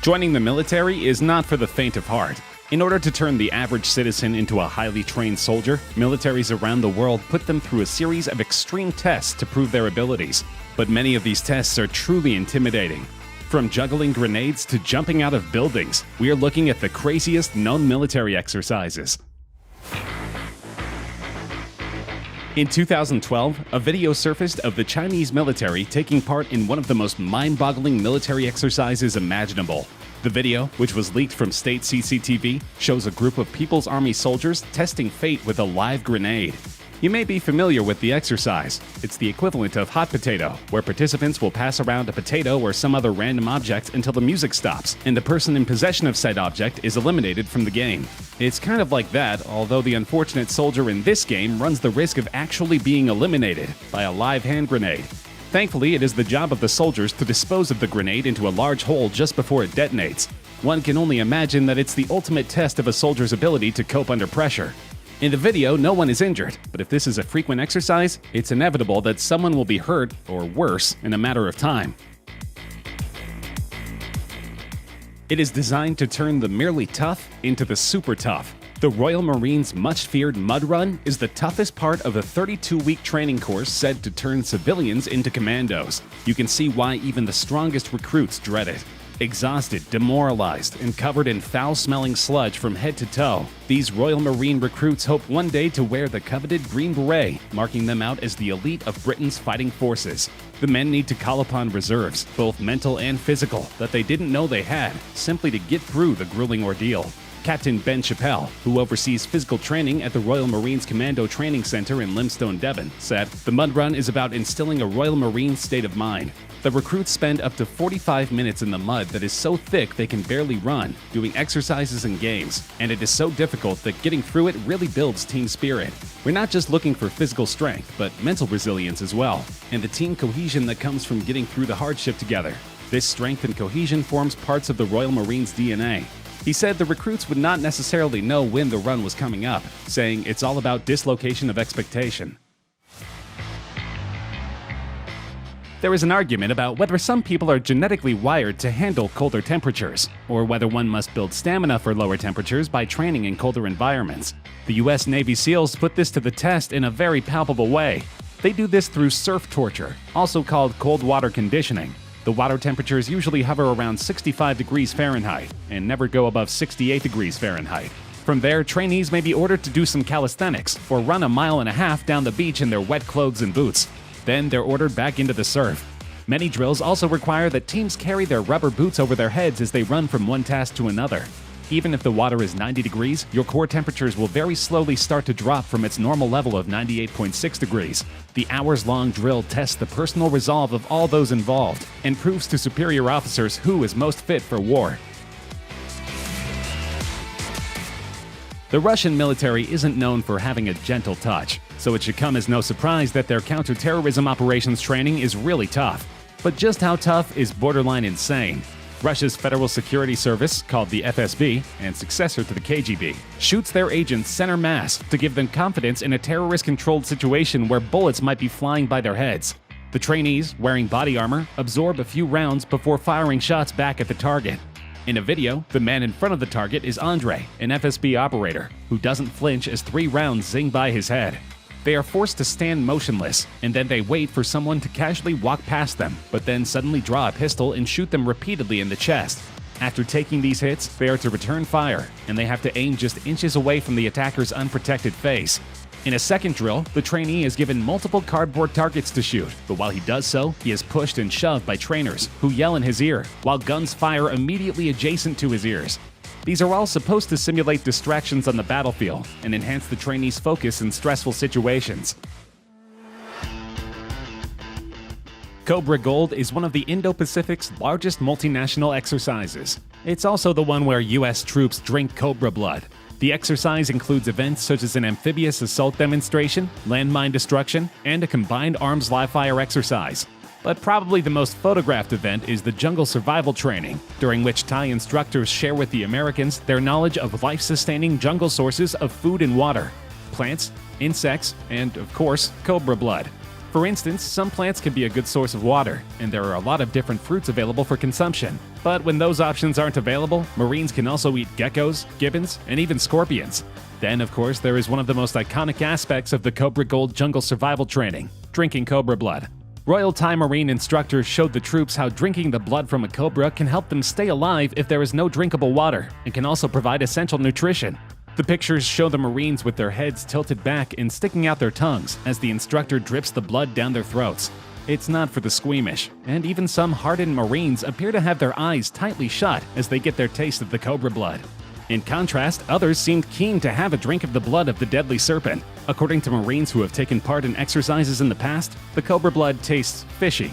Joining the military is not for the faint of heart. In order to turn the average citizen into a highly trained soldier, militaries around the world put them through a series of extreme tests to prove their abilities. But many of these tests are truly intimidating. From juggling grenades to jumping out of buildings, we are looking at the craziest known military exercises. In 2012, a video surfaced of the Chinese military taking part in one of the most mind-boggling military exercises imaginable. The video, which was leaked from state CCTV, shows a group of People's Army soldiers testing fate with a live grenade. You may be familiar with the exercise. It's the equivalent of hot potato, where participants will pass around a potato or some other random object until the music stops, and the person in possession of said object is eliminated from the game. It's kind of like that, although the unfortunate soldier in this game runs the risk of actually being eliminated by a live hand grenade. Thankfully, it is the job of the soldiers to dispose of the grenade into a large hole just before it detonates. One can only imagine that it's the ultimate test of a soldier's ability to cope under pressure. In the video, no one is injured, but if this is a frequent exercise, it's inevitable that someone will be hurt, or worse, in a matter of time. It is designed to turn the merely tough into the super tough. The Royal Marines' much-feared Mud Run is the toughest part of a 32-week training course said to turn civilians into commandos. You can see why even the strongest recruits dread it. Exhausted, demoralized, and covered in foul-smelling sludge from head to toe, these Royal Marine recruits hope one day to wear the coveted Green Beret, marking them out as the elite of Britain's fighting forces. The men need to call upon reserves, both mental and physical, that they didn't know they had, simply to get through the grueling ordeal. Captain Ben Chappell, who oversees physical training at the Royal Marines Commando Training Center in Limestone, Devon, said, "The Mud Run is about instilling a Royal Marine state of mind. The recruits spend up to 45 minutes in the mud that is so thick they can barely run, doing exercises and games, and it is so difficult that getting through it really builds team spirit. We're not just looking for physical strength, but mental resilience as well, and the team cohesion that comes from getting through the hardship together. This strength and cohesion forms parts of the Royal Marines' DNA." He said the recruits would not necessarily know when the run was coming up, saying it's all about dislocation of expectation. There is an argument about whether some people are genetically wired to handle colder temperatures, or whether one must build stamina for lower temperatures by training in colder environments. The US Navy SEALs put this to the test in a very palpable way. They do this through surf torture, also called cold water conditioning. The water temperatures usually hover around 65 degrees Fahrenheit and never go above 68 degrees Fahrenheit. From there, trainees may be ordered to do some calisthenics or run a mile and a half down the beach in their wet clothes and boots. Then they're ordered back into the surf. Many drills also require that teams carry their rubber boots over their heads as they run from one task to another. Even if the water is 90 degrees, your core temperatures will very slowly start to drop from its normal level of 98.6 degrees. The hours-long drill tests the personal resolve of all those involved and proves to superior officers who is most fit for war. The Russian military isn't known for having a gentle touch, so it should come as no surprise that their counterterrorism operations training is really tough. But just how tough is borderline insane? Russia's Federal Security Service, called the FSB, and successor to the KGB, shoots their agents center mass to give them confidence in a terrorist-controlled situation where bullets might be flying by their heads. The trainees, wearing body armor, absorb a few rounds before firing shots back at the target. In a video, the man in front of the target is Andre, an FSB operator, who doesn't flinch as 3 rounds zing by his head. They are forced to stand motionless, and then they wait for someone to casually walk past them, but then suddenly draw a pistol and shoot them repeatedly in the chest. After taking these hits, they are to return fire, and they have to aim just inches away from the attacker's unprotected face. In a second drill, the trainee is given multiple cardboard targets to shoot, but while he does so, he is pushed and shoved by trainers, who yell in his ear, while guns fire immediately adjacent to his ears. These are all supposed to simulate distractions on the battlefield and enhance the trainee's focus in stressful situations. Cobra Gold is one of the Indo-Pacific's largest multinational exercises. It's also the one where US troops drink Cobra blood. The exercise includes events such as an amphibious assault demonstration, landmine destruction, and a combined arms live-fire exercise. But probably the most photographed event is the jungle survival training, during which Thai instructors share with the Americans their knowledge of life-sustaining jungle sources of food and water, plants, insects, and, of course, cobra blood. For instance, some plants can be a good source of water, and there are a lot of different fruits available for consumption. But when those options aren't available, Marines can also eat geckos, gibbons, and even scorpions. Then, of course, there is one of the most iconic aspects of the Cobra Gold jungle survival training: drinking cobra blood. Royal Thai Marine instructors showed the troops how drinking the blood from a cobra can help them stay alive if there is no drinkable water, and can also provide essential nutrition. The pictures show the Marines with their heads tilted back and sticking out their tongues as the instructor drips the blood down their throats. It's not for the squeamish, and even some hardened Marines appear to have their eyes tightly shut as they get their taste of the cobra blood. In contrast, others seemed keen to have a drink of the blood of the deadly serpent. According to Marines who have taken part in exercises in the past, the cobra blood tastes fishy.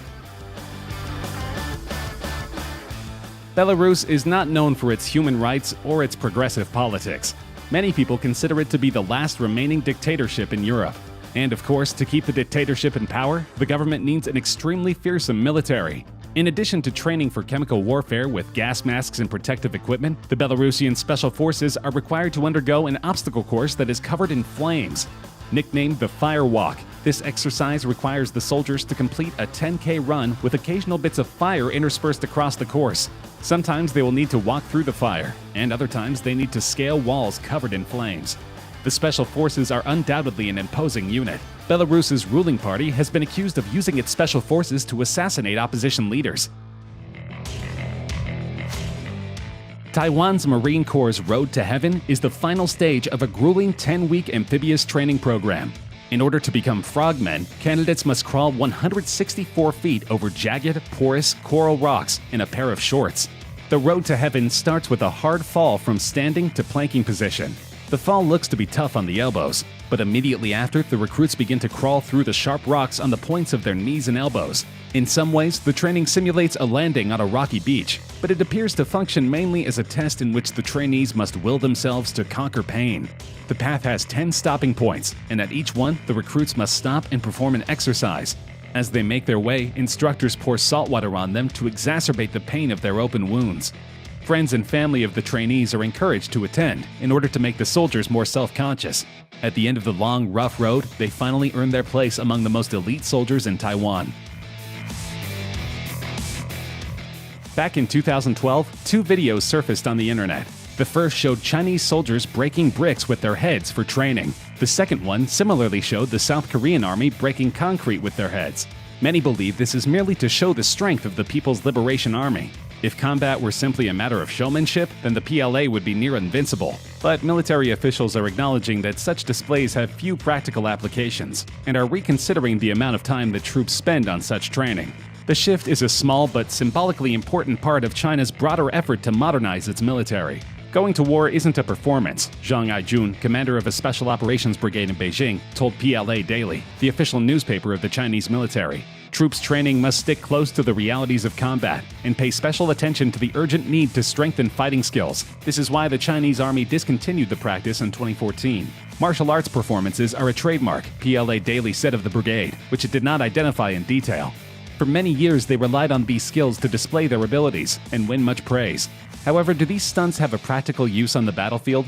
Belarus is not known for its human rights or its progressive politics. Many people consider it to be the last remaining dictatorship in Europe. And of course, to keep the dictatorship in power, the government needs an extremely fearsome military. In addition to training for chemical warfare with gas masks and protective equipment, the Belarusian Special Forces are required to undergo an obstacle course that is covered in flames. Nicknamed the Fire Walk, this exercise requires the soldiers to complete a 10K run with occasional bits of fire interspersed across the course. Sometimes they will need to walk through the fire, and other times they need to scale walls covered in flames. The Special Forces are undoubtedly an imposing unit. Belarus's ruling party has been accused of using its special forces to assassinate opposition leaders. Taiwan's Marine Corps' Road to Heaven is the final stage of a grueling 10-week amphibious training program. In order to become frogmen, candidates must crawl 164 feet over jagged, porous coral rocks in a pair of shorts. The Road to Heaven starts with a hard fall from standing to planking position. The fall looks to be tough on the elbows, but immediately after, the recruits begin to crawl through the sharp rocks on the points of their knees and elbows. In some ways, the training simulates a landing on a rocky beach, but it appears to function mainly as a test in which the trainees must will themselves to conquer pain. The path has 10 stopping points, and at each one, the recruits must stop and perform an exercise. As they make their way, instructors pour salt water on them to exacerbate the pain of their open wounds. Friends and family of the trainees are encouraged to attend in order to make the soldiers more self-conscious. At the end of the long, rough road, they finally earn their place among the most elite soldiers in Taiwan. Back in 2012, two videos surfaced on the internet. The first showed Chinese soldiers breaking bricks with their heads for training. The second one similarly showed the South Korean army breaking concrete with their heads. Many believe this is merely to show the strength of the People's Liberation Army. If combat were simply a matter of showmanship, then the PLA would be near invincible. But military officials are acknowledging that such displays have few practical applications, and are reconsidering the amount of time that troops spend on such training. The shift is a small but symbolically important part of China's broader effort to modernize its military. Going to war isn't a performance, Zhang Aijun, commander of a special operations brigade in Beijing, told PLA Daily, the official newspaper of the Chinese military. Troops training must stick close to the realities of combat and pay special attention to the urgent need to strengthen fighting skills. This is why the Chinese army discontinued the practice in 2014. Martial arts performances are a trademark, PLA Daily said of the brigade, which it did not identify in detail. For many years, they relied on these skills to display their abilities and win much praise. However, do these stunts have a practical use on the battlefield?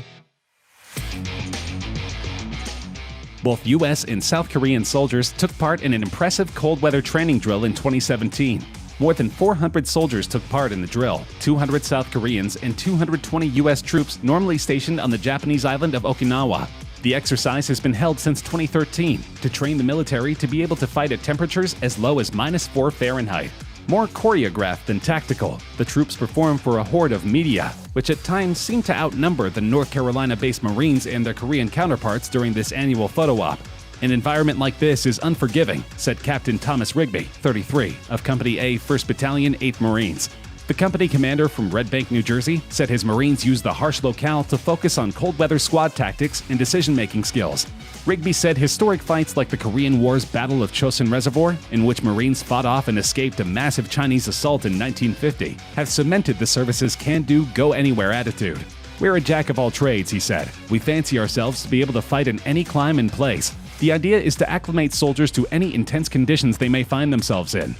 Both US and South Korean soldiers took part in an impressive cold weather training drill in 2017. More than 400 soldiers took part in the drill, 200 South Koreans and 220 US troops normally stationed on the Japanese island of Okinawa. The exercise has been held since 2013 to train the military to be able to fight at temperatures as low as -4 Fahrenheit. More choreographed than tactical, the troops perform for a horde of media, which at times seem to outnumber the North Carolina-based Marines and their Korean counterparts during this annual photo op. An environment like this is unforgiving, said Captain Thomas Rigby, 33, of Company A, 1st Battalion, 8th Marines. The company commander from Red Bank, New Jersey, said his Marines used the harsh locale to focus on cold weather squad tactics and decision-making skills. Rigby said historic fights like the Korean War's Battle of Chosin Reservoir, in which Marines fought off and escaped a massive Chinese assault in 1950, have cemented the service's can-do, go-anywhere attitude. We're a jack of all trades, he said. We fancy ourselves to be able to fight in any climate and place. The idea is to acclimate soldiers to any intense conditions they may find themselves in.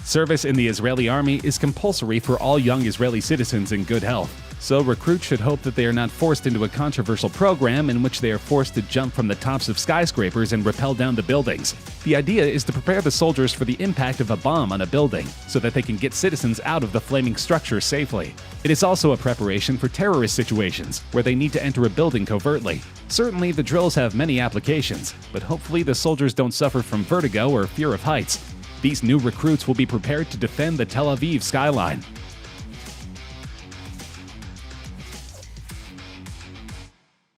Service in the Israeli army is compulsory for all young Israeli citizens in good health. so recruits should hope that they are not forced into a controversial program in which they are forced to jump from the tops of skyscrapers and rappel down the buildings. The idea is to prepare the soldiers for the impact of a bomb on a building, so that they can get citizens out of the flaming structure safely. It is also a preparation for terrorist situations, where they need to enter a building covertly. Certainly, the drills have many applications, but hopefully the soldiers don't suffer from vertigo or fear of heights. These new recruits will be prepared to defend the Tel Aviv skyline.